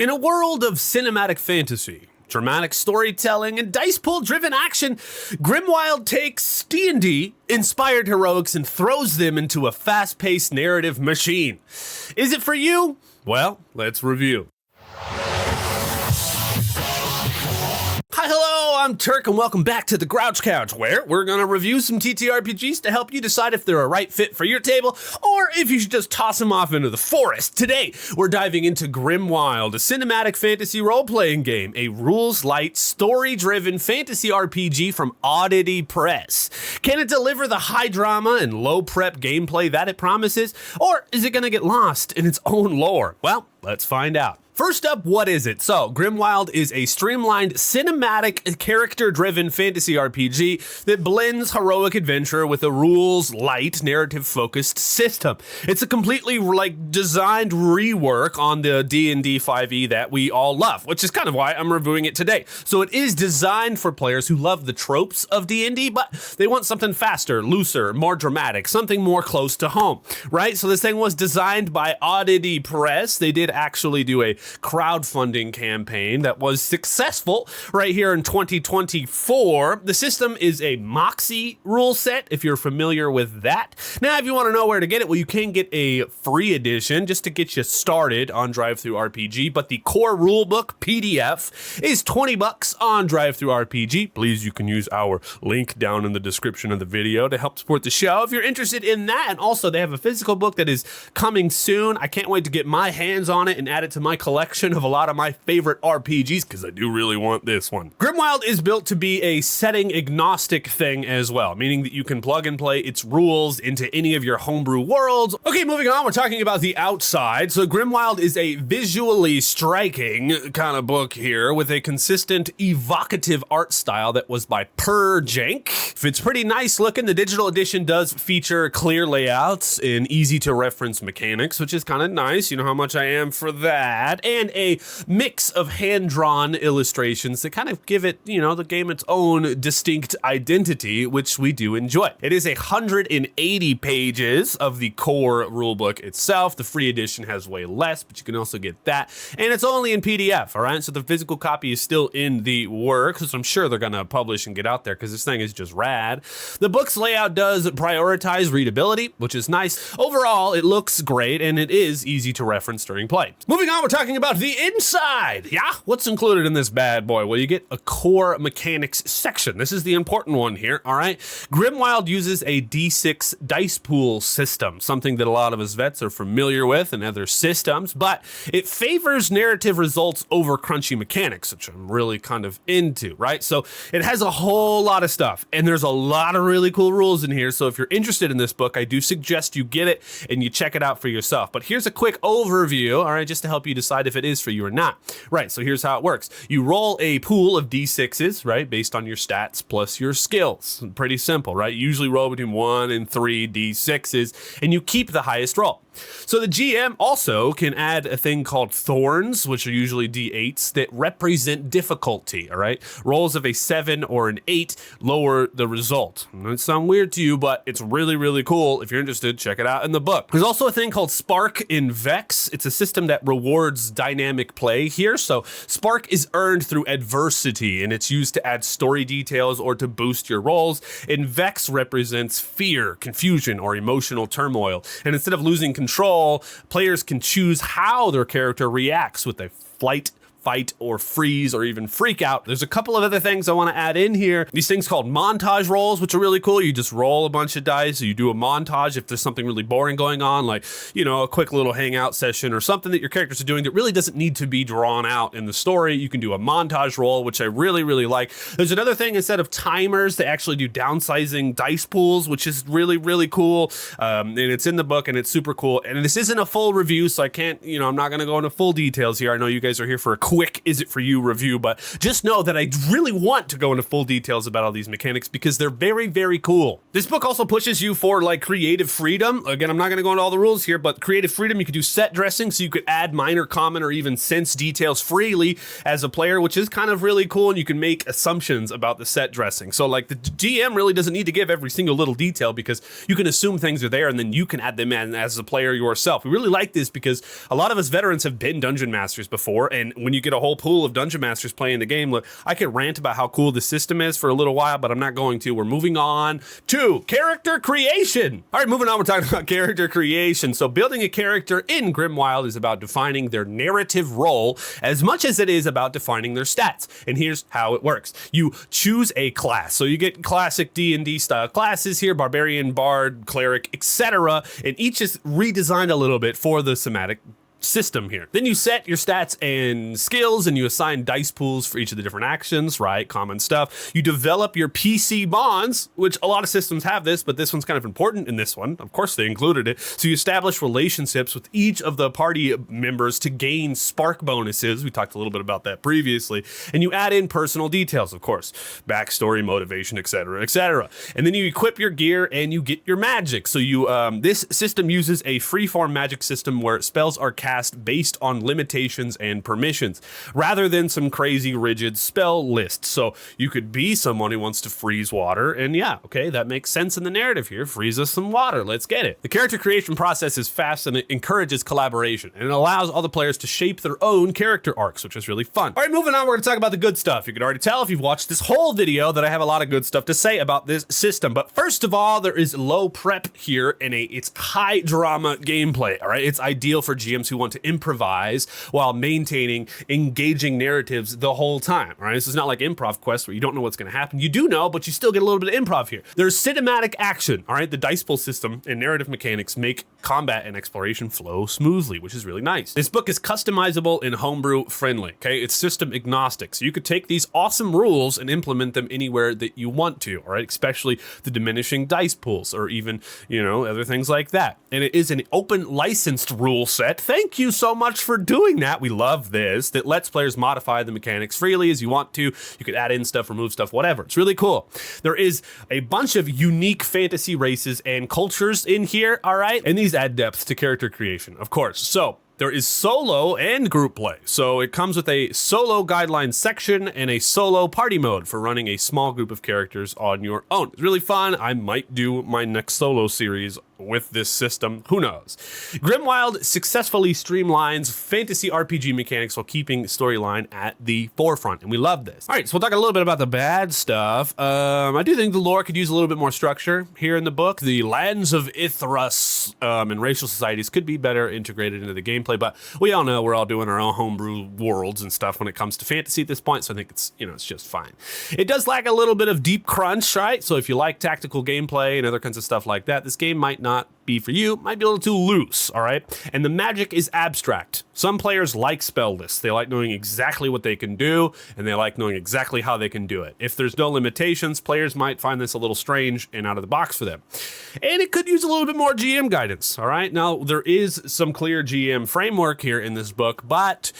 In a world of cinematic fantasy, dramatic storytelling, and dice pool-driven action, GrimWild takes D&D inspired heroics and throws them into a fast-paced narrative machine. Is it for you? Well, let's review. Hi, hello, I'm Turk, and welcome back to the Grouch Couch, where we're going to review some TTRPGs to help you decide if they're a right fit for your table, or if you should just toss them off into the forest. Today, we're diving into GrimWild, a cinematic fantasy role-playing game, a rules-light, story-driven fantasy RPG from Oddity Press. Can it deliver the high drama and low-prep gameplay that it promises, or is it going to get lost in its own lore? Well, let's find out. First up, what is it? So, GrimWild is a streamlined, cinematic, character-driven fantasy RPG that blends heroic adventure with a rules-light, narrative-focused system. It's a completely, designed rework on the D&D 5e that we all love, which is kind of why I'm reviewing it today. So it is designed for players who love the tropes of D&D, but they want something faster, looser, more dramatic, something more close to home, right? So this thing was designed by Oddity Press. They did actually do a crowdfunding campaign that was successful right here in 2024. The system is a Moxie rule set, if you're familiar with that. Now, if you want to know where to get it, well, you can get a free edition just to get you started on DriveThruRPG, but the core rulebook PDF is $20 on DriveThruRPG. Please, you can use our link down in the description of the video to help support the show if you're interested in that. And also, they have a physical book that is coming soon. I can't wait to get my hands on it and add it to my collection of a lot of my favorite RPGs, because I do really want this one. GrimWild is built to be a setting agnostic thing as well, meaning that you can plug and play its rules into any of your homebrew worlds. Okay, moving on, we're talking about the outside. So GrimWild is a visually striking kind of book here with a consistent, evocative art style that was by Jank. It's pretty nice looking. The digital edition does feature clear layouts and easy to reference mechanics, which is kind of nice. You know how much I am for that. And a mix of hand-drawn illustrations that kind of give it, the game its own distinct identity, which we do enjoy. It is 180 pages of the core rulebook itself. The free edition has way less, but you can also get that. And it's only in PDF, all right? So the physical copy is still in the works, which I'm sure they're going to publish and get out there because this thing is just rad. The book's layout does prioritize readability, which is nice. Overall, it looks great, and it is easy to reference during play. Moving on, we're talking about the inside. Yeah, what's included in this bad boy? Well, you get a core mechanics section. This is the important one here, all right? GrimWild uses a D6 dice pool system, something that a lot of us vets are familiar with in other systems, but it favors narrative results over crunchy mechanics, which I'm really kind of into, right? So it has a whole lot of stuff, and there's a lot of really cool rules in here, so if you're interested in this book, I do suggest you get it and you check it out for yourself. But here's a quick overview, all right, just to help you decide if it is for you or not. Right, so here's how it works. You roll a pool of D6s, right, based on your stats plus your skills. Pretty simple, right? You usually roll between 1 and 3 D6s, and you keep the highest roll. So the GM also can add a thing called thorns, which are usually D8s, that represent difficulty, all right? Rolls of a 7 or an 8 lower the result. It might sound weird to you, but it's really, really cool. If you're interested, check it out in the book. There's also a thing called Spark in Vex. It's a system that rewards dynamic play here. So Spark is earned through adversity, and it's used to add story details or to boost your rolls. And Vex represents fear, confusion, or emotional turmoil. And instead of losing control, players can choose how their character reacts with a flight, fight, or freeze, or even freak out. There's a couple of other things I want to add in here. These things called montage rolls, which are really cool. You just roll a bunch of dice. You do a montage if there's something really boring going on, like, a quick little hangout session or something that your characters are doing that really doesn't need to be drawn out in the story. You can do a montage roll, which I really, really like. There's another thing, instead of timers, they actually do downsizing dice pools, which is really, really cool. And it's in the book, and it's super cool. And this isn't a full review, so I can't, I'm not going to go into full details here. I know you guys are here for a quick is it for you review, but just know that I really want to go into full details about all these mechanics because they're very, very cool. This book also pushes you for like creative freedom. Again, I'm not going to go into all the rules here, but creative freedom, you could do set dressing, so you could add minor, common, or even sense details freely as a player, which is kind of really cool, and you can make assumptions about the set dressing. So like the GM really doesn't need to give every single little detail because you can assume things are there and then you can add them in as a player yourself. We really like this because a lot of us veterans have been dungeon masters before, and when you get a whole pool of dungeon masters playing the game, look, I could rant about how cool the system is for a little while, but I'm not going to. We're moving on to character creation. All right, moving on, we're talking about character creation. So building a character in GrimWild is about defining their narrative role as much as it is about defining their stats. And here's how it works. You choose a class. So you get classic D&D style classes here, barbarian, bard, cleric, etc. And each is redesigned a little bit for the thematic system here. Then you set your stats and skills and you assign dice pools for each of the different actions, right? Common stuff. You develop your PC bonds, which a lot of systems have this, but this one's kind of important in this one. Of course, they included it. So you establish relationships with each of the party members to gain spark bonuses. We talked a little bit about that previously. And you add in personal details, of course, backstory, motivation, etc., etc. And then you equip your gear and you get your magic. So you this system uses a freeform magic system where spells are cast based on limitations and permissions rather than some crazy rigid spell list. So you could be someone who wants to freeze water, and yeah, okay, that makes sense in the narrative here. Freeze us some water, let's get it. The character creation process is fast and it encourages collaboration, and it allows all the players to shape their own character arcs, which is really fun. All right, moving on, we're gonna talk about the good stuff. You can already tell if you've watched this whole video that I have a lot of good stuff to say about this system. But first of all, there is low prep here and it's high drama gameplay. All right, it's ideal for GMs who want to improvise while maintaining engaging narratives the whole time. All right, this is not like Improv Quest where you don't know what's going to happen. You do know, but you still get a little bit of improv here. There's cinematic action. All right, the dice pool system and narrative mechanics make combat and exploration flow smoothly, which is really nice. This book is customizable and homebrew friendly. Okay, it's system agnostic, so you could take these awesome rules and implement them anywhere that you want to. All right, especially the diminishing dice pools or even, you know, other things like that. And it is an open licensed rule set. Thank you so much for doing that. We love this. That lets players modify the mechanics freely as you want to. You could add in stuff, remove stuff, whatever. It's really cool. There is a bunch of unique fantasy races and cultures in here, all right? And these add depth to character creation, of course. So there is solo and group play. So it comes with a solo guidelines section and a solo party mode for running a small group of characters on your own. It's really fun. I might do my next solo series with this system, who knows. GrimWild successfully streamlines fantasy RPG mechanics while keeping storyline at the forefront, and we love this. All right, so we'll talk a little bit about the bad stuff. I do think the lore could use a little bit more structure here in the book. The lands of Ithras and racial societies could be better integrated into the gameplay, but we all know we're all doing our own homebrew worlds and stuff when it comes to fantasy at this point, so I think it's, you know, it's just fine. It does lack a little bit of deep crunch, right? So if you like tactical gameplay and other kinds of stuff like that, this game might not be for you, might be a little too loose, all right? And the magic is abstract. Some players like spell lists. They like knowing exactly what they can do, and they like knowing exactly how they can do it. If there's no limitations, players might find this a little strange and out of the box for them. And it could use a little bit more GM guidance, all right? Now, there is some clear GM framework here in this book, but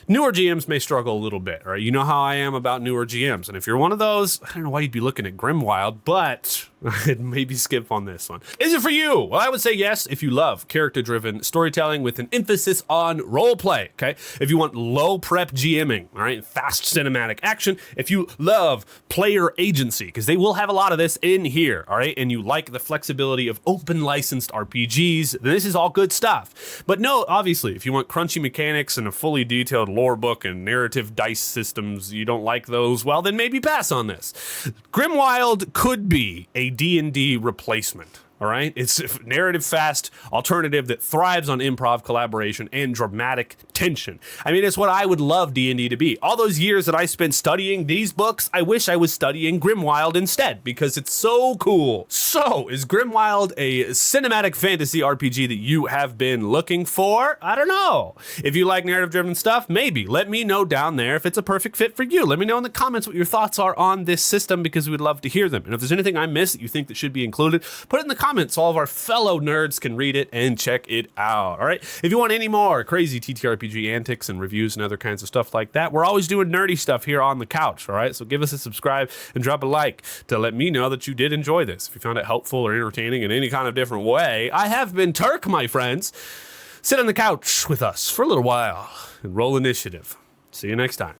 newer GMs may struggle a little bit, all right? You know how I am about newer GMs, and if you're one of those, I don't know why you'd be looking at GrimWild, but I'd maybe skip on this one. Is it for you? Well, I would say yes if you love character-driven storytelling with an emphasis on role-play, okay? If you want low-prep GMing, all right, fast cinematic action, if you love player agency, because they will have a lot of this in here, all right, and you like the flexibility of open-licensed RPGs, then this is all good stuff. But no, obviously, if you want crunchy mechanics and a fully detailed lore book and narrative dice systems, you don't like those, well, then maybe pass on this. GrimWild could be a D&D replacement. All right, it's a narrative fast alternative that thrives on improv, collaboration, and dramatic tension. I mean, it's what I would love D&D to be. All those years that I spent studying these books, I wish I was studying GrimWild instead because it's so cool. So, is GrimWild a cinematic fantasy RPG that you have been looking for? I don't know. If you like narrative-driven stuff, maybe. Let me know down there if it's a perfect fit for you. Let me know in the comments what your thoughts are on this system because we'd love to hear them. And if there's anything I missed that you think that should be included, put it in the comments comment so all of our fellow nerds can read it and check it out. All right. If you want any more crazy TTRPG antics and reviews and other kinds of stuff like that, we're always doing nerdy stuff here on the couch. All right. So give us a subscribe and drop a like to let me know that you did enjoy this. If you found it helpful or entertaining in any kind of different way, I have been Turk, my friends. Sit on the couch with us for a little while and roll initiative. See you next time.